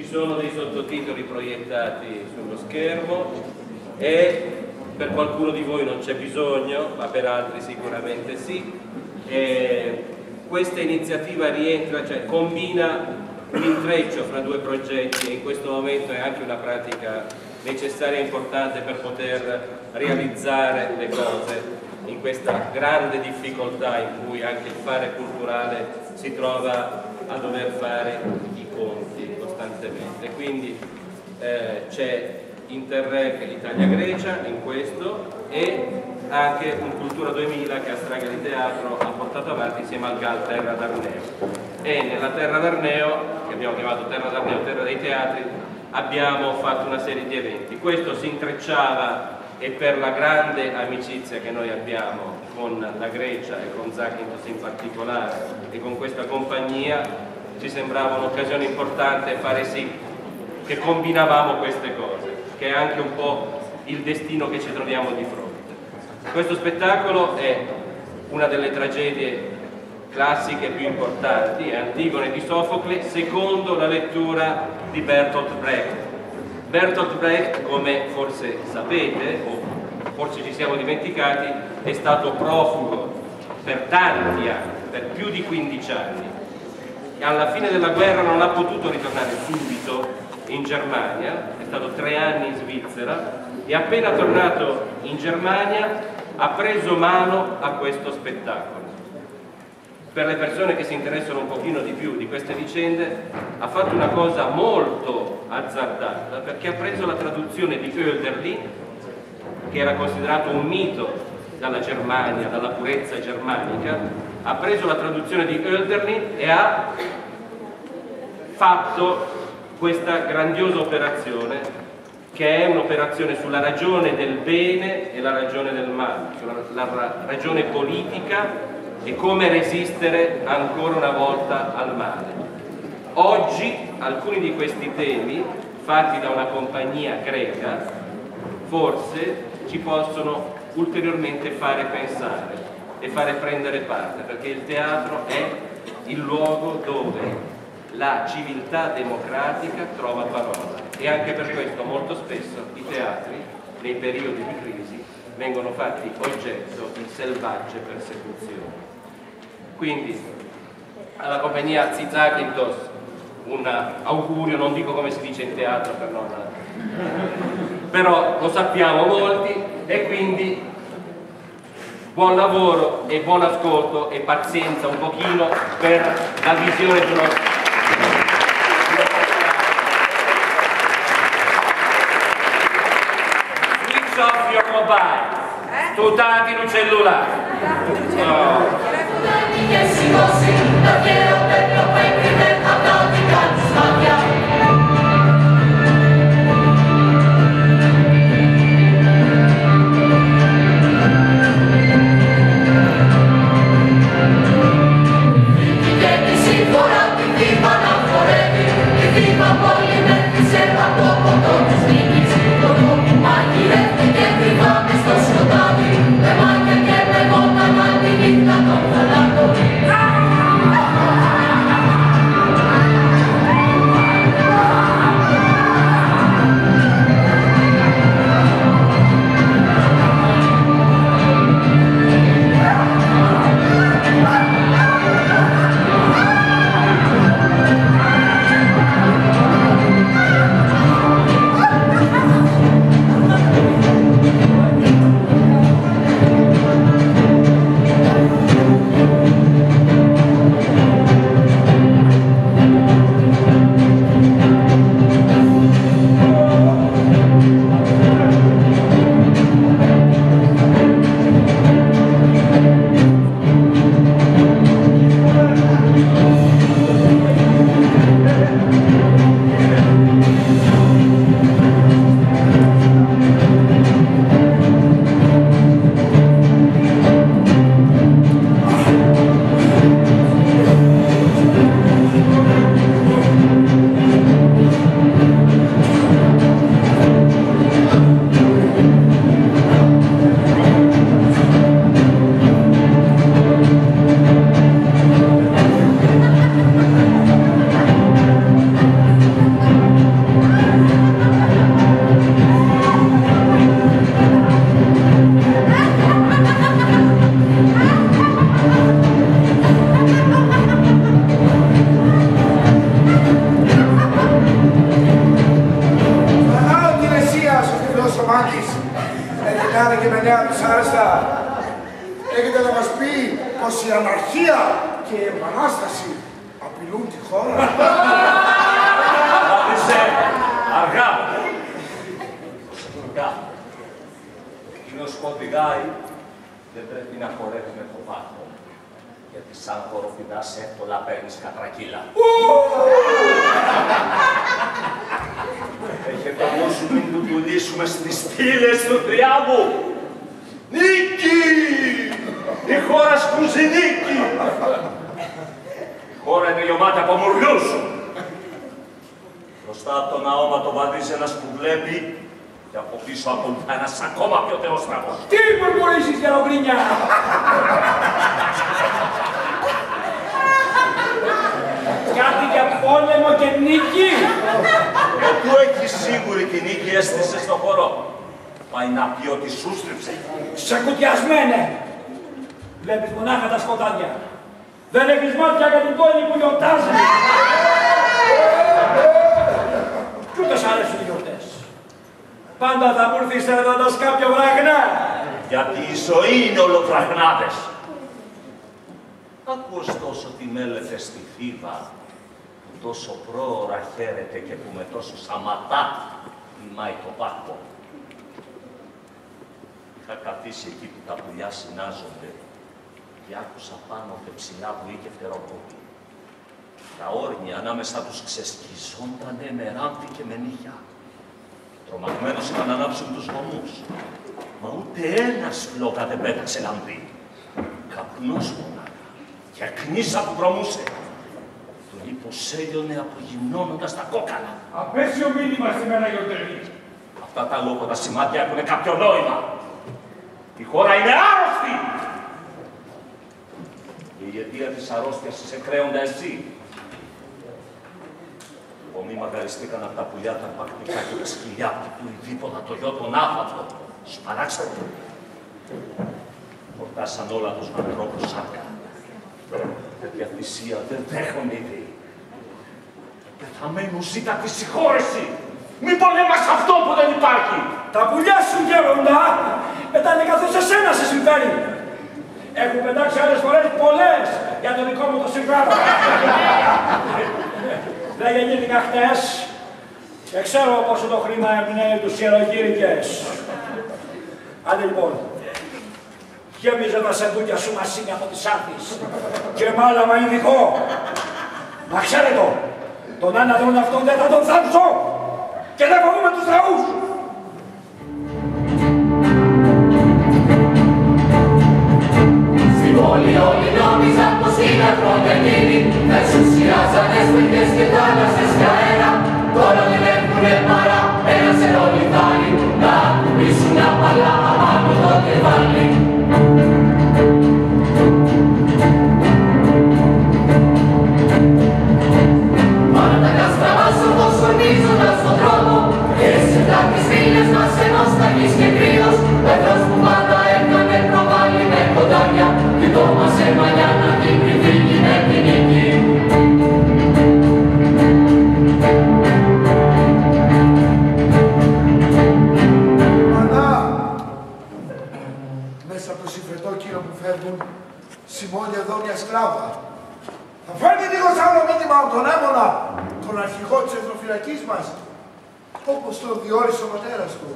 ci sono dei sottotitoli proiettati sullo schermo e per qualcuno di voi non c'è bisogno, ma per altri sicuramente sì. Questa iniziativa rientra, cioè combina un intreccio fra due progetti e in questo momento è anche una pratica necessaria e importante per poter realizzare le cose in questa grande difficoltà in cui anche il fare culturale si trova a dover fare i conti costantemente. Quindi c'è Interreg Italia-Grecia in questo e anche un Cultura 2000 che a Strega di Teatro ha portato avanti insieme al GAL Terra d'Arneo. E nella Terra d'Arneo, che abbiamo chiamato Terra d'Arneo, Terra dei Teatri, abbiamo fatto una serie di eventi. Questo si intrecciava e per la grande amicizia che noi abbiamo con la Grecia e con Zakynthos in particolare e con questa compagnia ci sembrava un'occasione importante fare sì che combinavamo queste cose, che è anche un po' il destino che ci troviamo di fronte. Questo spettacolo è una delle tragedie classiche più importanti, è Antigone di Sofocle, secondo la lettura di Bertolt Brecht. Bertolt Brecht, come forse sapete, o forse ci siamo dimenticati, è stato profugo per tanti anni, per più di 15 anni. E alla fine della guerra non ha potuto ritornare subito in Germania, è stato 3 anni in Svizzera e appena tornato in Germania ha preso mano a questo spettacolo. Per le persone che si interessano un pochino di più di queste vicende, ha fatto una cosa molto azzardata, perché ha preso la traduzione di Hölderlin, che era considerato un mito dalla Germania, dalla purezza germanica, ha preso la traduzione di Hölderlin e ha fatto questa grandiosa operazione, che è un'operazione sulla ragione del bene e la ragione del male, sulla ragione politica e come resistere ancora una volta al male. Oggi alcuni di questi temi, fatti da una compagnia greca, forse ci possono ulteriormente fare pensare e fare prendere parte, perché il teatro è il luogo dove la civiltà democratica trova parola e anche per questo molto spesso i teatri nei periodi di crisi vengono fatti oggetto di selvagge persecuzioni. Quindi alla compagnia Zakynthos un augurio, non dico come si dice in teatro per non... però lo sappiamo molti, e quindi buon lavoro e buon ascolto e pazienza un pochino per la visione di uno... Switch off your mobile, tutati il cellulare. No. Thank you. και η επανάσταση απειλούν τη χώρα. Άτισε, αργά. Προσεκτικά. Εκείνος που οδηγάει δεν πρέπει να χορεύει με το πάτο. Γιατί σαν χοροπηδάς εύκολα παίρνεις κατρακύλα. Έχε το νου σου μην του πουλήσουμε στις στήλες του Τριάμβου. Νίκη! Η χώρα σκούζει νίκη! Η χώρα είναι λιωμάτη από μουρλούς. Μπροστά από το ναόματο βαδίζει ένας που βλέπει και από πίσω ακολουθά ένας ακόμα πιο θεόστραβος. Τι υπερπολίσεις, γεροκρίνια! Κάτι για πόλεμο και νίκη! Πού έχει σίγουρη την νίκη αίσθηση στον χώρο. Πάει να πει ότι σου στρίψε. Ξεκουτιασμένε! Βλέπεις μονάχα τα σκοτάδια. Δεν έχεις μάτια για την πόλη που γιορτάζει. Κι ούτε σ' αρέσουν οι γιορτές. Πάντα θα μου έρθεις έρωτας κάποιο βραγνά. Γιατί η ζωή είναι ολοβραγνάδες. Άκου ωστόσο τι μέλετε στη Θήβα, που τόσο πρόωρα χαίρεται και που με τόσο σαματά τιμάει το πάκο. Είχα καθίσει εκεί που τα πουλιά συνάζονται και άκουσα πάνω και ψηλά που είχε φτερόκοπη. Τα όρνια ανάμεσα τους ξεσκιζόντανε με ράμφη και με νύχια. Τρομαγμένος είχαν να ανάψουν τους βωμούς. Μα ούτε ένας φλόγα δεν πέταξε λαμπρή. Καπνός μονάχα και κνίσα που δρομούσε. Το λίπος έλειωνε απογυμνώνοντας τα κόκαλα. Απέσιο μήνυμα σήμερα γιορτεύει. Αυτά τα λόγωτα σημάδια έχουν κάποιο νόημα. Η χώρα είναι άρρωστη. Και η αιτία της αρρώστιας είσαι κρέοντα εσύ. Ομοί μαγαριστήκαν από τα πουλιά, τα αρπακτικά και τα σκυλιά του ειδίποδα το γιο τον άφαυτο. Σπαράξατε. Φορτάσαν όλα τους με ανθρώπους σάρκα. Τέτοια θυσία δεν δέχονται οι Δοί. Πεθαμένου ζήτα τη συγχώρεση. Μην πολέμας αυτό που δεν υπάρχει. Τα πουλιά σου, γέροντα, πετάνε καθώς εσένα σε συμφέρει. Έχουν πετάξει άλλες φορές πολλές για το δικό μου το συμφέρον. Δεν γεννήθηκα χτες και ξέρω πόσο το χρήμα εμπνέει τους ιερογύρικες. Άντε λοιπόν, γέμιζε τα σεντούκια σου μασίνια από τις άρτης και μάλαμα ειδικό. Μα ξέρετε το, τον άναδρον αυτόν δεν θα τον θάψω και δεν φοβούμαι τους λαούς. Στην πόλη όλοι νόμιζαν πως είναι πρωτενήνη, θα εξουσιάζανε σπίτες και θάλασσες και αέρα. Τώρα δεν έχουνε παρά ένα σερό λιθάρι, να κουμπίσουν απαλά αμάνω το κεφάλι. Πάνω τα καστραβά σου πως χωρίζοντας στον δρόμο και σε τάκες φίλες μας ενός ταγής και κρύος, πέτρος που πάντα έκανε προβάλλει με κοντάρια κι το μας έμαλιά να την κρυφύγει με την νίκη. Μανά! Μέσα από το συμφετόκιο που φεύγουν σημώνει εδώ μια σκλάβα. Θα φέρνει λίγο άλλο μήνυμα από τον Άμμονα, τον αρχηγό της εθνοφυλακής μας, όπως το διόρισε ο πατέρας του.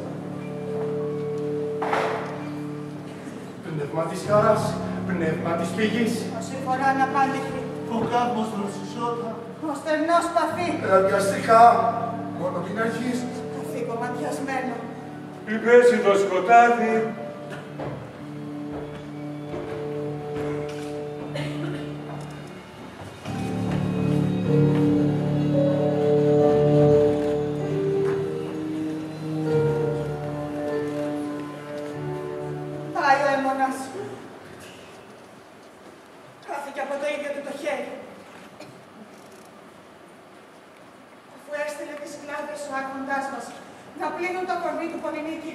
Πνεύμα της χαράς, πνεύμα της πηγής. Όση φορά να πάλεχε, Ο κάπμος δροσισότα. ο στερνός παθή, Ραβιαστικά, μόνο μην αρχίσει. καθήκο ματιασμένο. Πιπέσει το σκοτάδι. Πάει ο αίμονας. Χάθηκε από το ίδιο του το χέρι. Αφού έστειλε τις σκλάβες ο άρχοντάς μας να πλύνουν το κορμί του Πολυνίκη,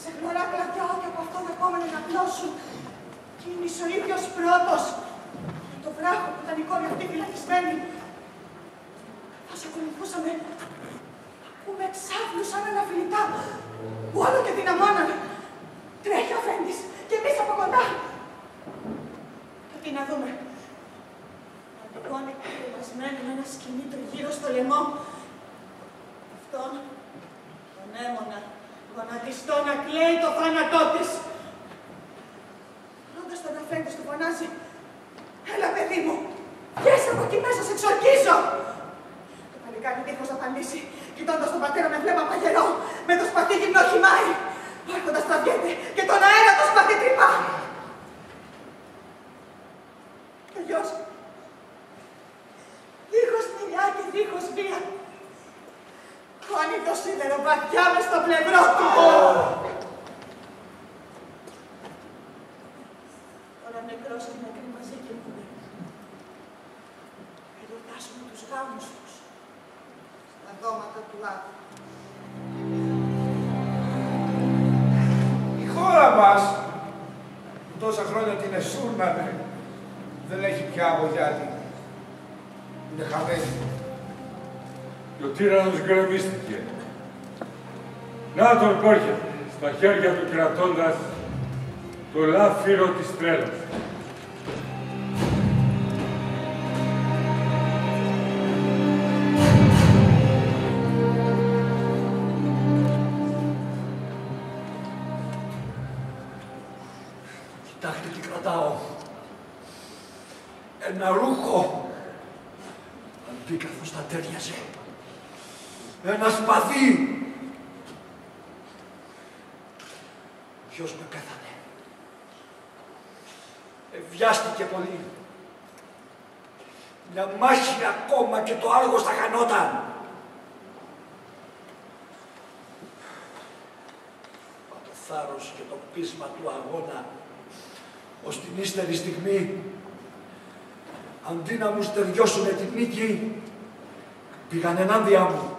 σε γνωρά κλαδιά και από αυτό δεχόμενοι να πλώσουν. Και είναι ο ίδιος πρώτος. Το βράχο που ήταν η κόρη αυτή φυλακισμένη. Θα σε ακολουθούσαμε. Ακούμε εξάβλους σαν αναφιλητά που όλο και δυναμώνανε. Τρέχει ο αφέντης και εμείς από κοντά. Και τι να δούμε. φυλακισμένο με ένα σκηνή τριγύρω στο λαιμό. Αυτόν τον έμονα γονατιστό να κλαίει το θάνατό της. Ρώντας τον αφέντη του φωνάζει, έλα παιδί μου, βγες από εκεί μέσα, σε εξορκίζω. Το παλικάρι δίχως να απαντήσει, κοιτώντας τον πατέρα με βλέμμα παγερό, με το σπαθί γυμνό χυμάει. Ο Άρχοντας τραβιέται και τον αέρα το σπαθί τρυπά. Και ο γιος, δίχως μιλιά και δίχως βία, χώνει το σίδερο βαθιά μες στο πλευρό του. Τώρα νεκρός και νεκροί μαζί κοιμούνται. Και γιορτάσουν τους γάμους τους στα δώματα του Άδου. Η χώρα μας, που τόσα χρόνια την εσούρνανε, δεν έχει πια αγωγιάτη. Είναι χαμένη. Και ο τύραννος γκρεμίστηκε. Να τον κόρχεται, στα χέρια του κρατώντας το λάφυρο της τρέλας. Κοιτάξτε τι κρατάω. Ένα ρούχο. Αντίκαθος τα τέριαζε. Ένα σπαθί. Ποιος με πέθανε. Βιάστηκε πολύ. Μια μάχη ακόμα και το Άργος θα χανόταν. Μα το θάρρος και το πείσμα του αγώνα ως την ύστερη στιγμή, αντί να μου στεριώσουνε την νίκη, πήγαν ενάντια μου.